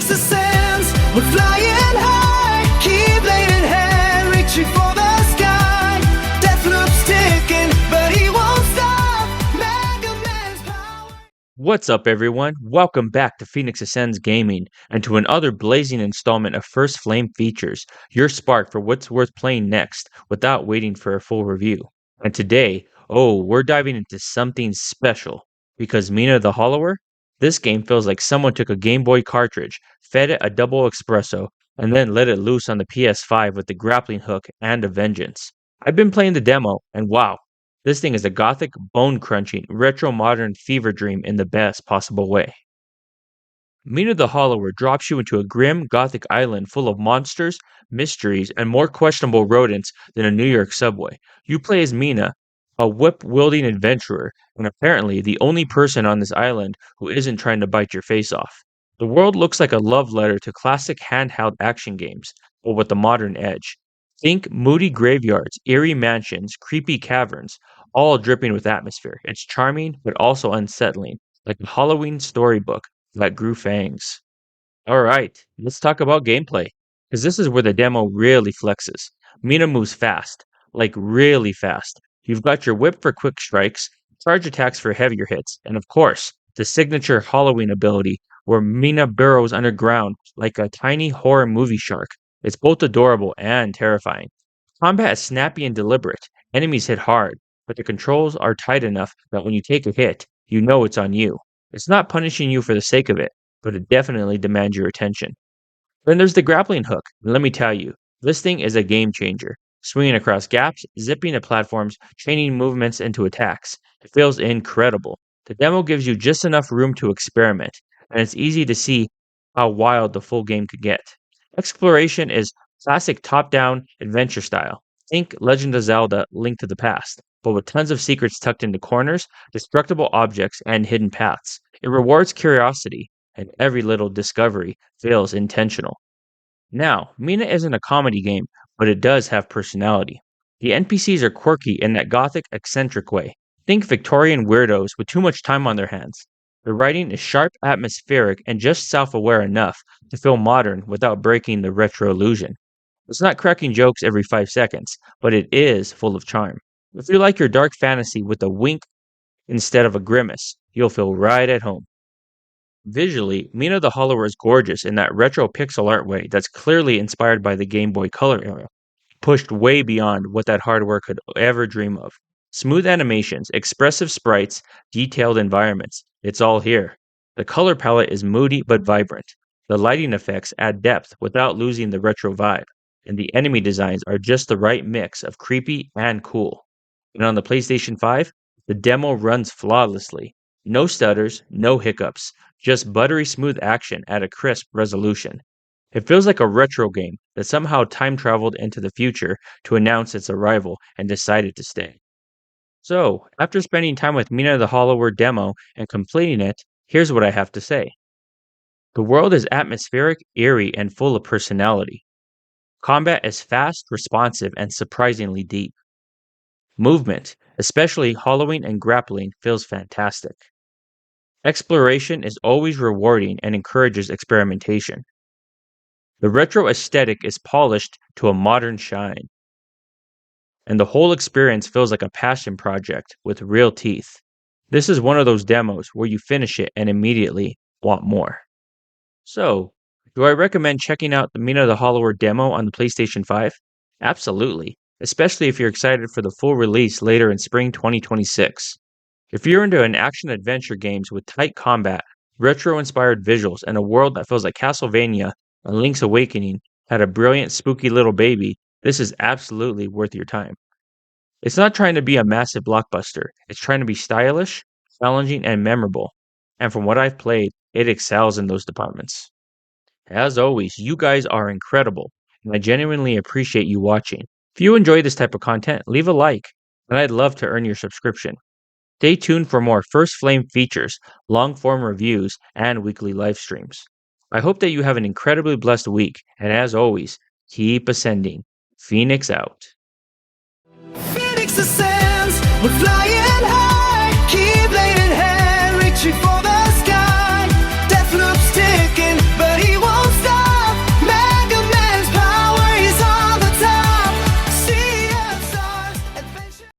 Phoenix ascends, we're flying high, keep laying hand, reaching for the sky. Death loops ticking, but he won't stop. Mega Man's power. What's up, everyone? Welcome back to Phoenix Ascends Gaming and to another blazing installment of First Flame Features, your spark for what's worth playing next without waiting for a full review. And today, we're diving into something special because Mina the Hollower, this game feels like someone took a Game Boy cartridge, fed it a double espresso, and then let it loose on the PS5 with the grappling hook and a vengeance. I've been playing the demo, and wow, this thing is a gothic, bone-crunching, retro-modern fever dream in the best possible way. Mina the Hollower drops you into a grim, gothic island full of monsters, mysteries, and more questionable rodents than a New York subway. You play as Mina, a whip-wielding adventurer, and apparently the only person on this island who isn't trying to bite your face off. The world looks like a love letter to classic handheld action games, but with a modern edge. Think moody graveyards, eerie mansions, creepy caverns, all dripping with atmosphere. It's charming, but also unsettling, like a Halloween storybook that grew fangs. Alright, let's talk about gameplay, because this is where the demo really flexes. Mina moves fast, like really fast. You've got your whip for quick strikes, charge attacks for heavier hits, and of course, the signature Halloween ability, where Mina burrows underground like a tiny horror movie shark. It's both adorable and terrifying. Combat is snappy and deliberate. Enemies hit hard, but the controls are tight enough that when you take a hit, you know it's on you. It's not punishing you for the sake of it, but it definitely demands your attention. Then there's the grappling hook. Let me tell you, this thing is a game changer. Swinging across gaps, zipping at platforms, chaining movements into attacks. It feels incredible. The demo gives you just enough room to experiment, and it's easy to see how wild the full game could get. Exploration is classic top-down adventure style. Think Legend of Zelda: Link to the Past, but with tons of secrets tucked into corners, destructible objects, and hidden paths. It rewards curiosity, and every little discovery feels intentional. Now, Mina isn't a comedy game, but it does have personality. The NPCs are quirky in that gothic, eccentric way. Think Victorian weirdos with too much time on their hands. The writing is sharp, atmospheric, and just self-aware enough to feel modern without breaking the retro illusion. It's not cracking jokes every 5 seconds, but it is full of charm. If you like your dark fantasy with a wink instead of a grimace, you'll feel right at home. Visually, Mina the Hollower is gorgeous in that retro pixel art way that's clearly inspired by the Game Boy Color era, pushed way beyond what that hardware could ever dream of. Smooth animations, expressive sprites, detailed environments, it's all here. The color palette is moody but vibrant. The lighting effects add depth without losing the retro vibe, and the enemy designs are just the right mix of creepy and cool. And on the PlayStation 5, the demo runs flawlessly. No stutters, no hiccups, just buttery smooth action at a crisp resolution. It feels like a retro game that somehow time traveled into the future to announce its arrival and decided to stay. So, after spending time with Mina the Hollower Demo and completing it, here's what I have to say. The world is atmospheric, eerie, and full of personality. Combat is fast, responsive, and surprisingly deep. Movement, especially hollowing and grappling, feels fantastic. Exploration is always rewarding and encourages experimentation. The retro aesthetic is polished to a modern shine. And the whole experience feels like a passion project with real teeth. This is one of those demos where you finish it and immediately want more. So, do I recommend checking out the Mina the Hollower demo on the PlayStation 5? Absolutely, especially if you're excited for the full release later in spring 2026. If you're into an action-adventure games with tight combat, retro-inspired visuals, and a world that feels like Castlevania and Link's Awakening had a brilliant, spooky little baby, this is absolutely worth your time. It's not trying to be a massive blockbuster. It's trying to be stylish, challenging, and memorable. And from what I've played, it excels in those departments. As always, you guys are incredible, and I genuinely appreciate you watching. If you enjoy this type of content, leave a like, and I'd love to earn your subscription. Stay tuned for more First Flame features, long-form reviews, and weekly live streams. I hope that you have an incredibly blessed week, and as always, keep ascending. Phoenix out. Phoenix ascends, we're flying